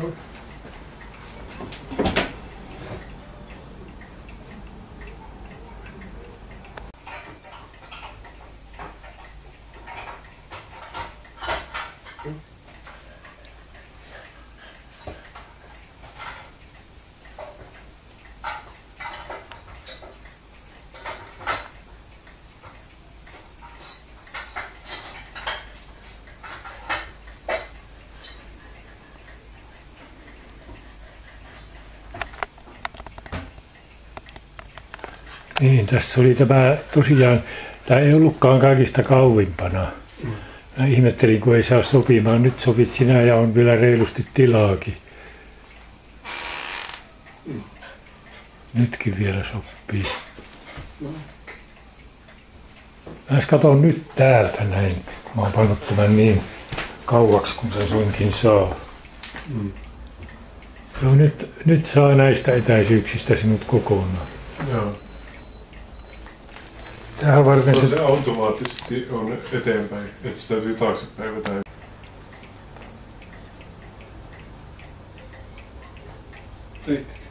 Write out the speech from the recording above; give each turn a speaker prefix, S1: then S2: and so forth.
S1: No.
S2: Niin, tässä oli tämä tosiaan, tämä ei ollutkaan kaikista kauimpana. Mä ihmettelin, kun ei saa sopimaan. Nyt sopit sinä ja on vielä reilusti tilaakin. Nytkin vielä sopii. Mä katson nyt täältä näin. Mä oon pannut tämän niin kauaksi, kun se suinkin saa. Joo, nyt saa näistä etäisyyksistä sinut kokonaan.
S1: Joo.
S2: Tähän varten
S1: se automaattisesti on eteenpäin, että sitä täytyy taaksepäin vetää. Riittikö?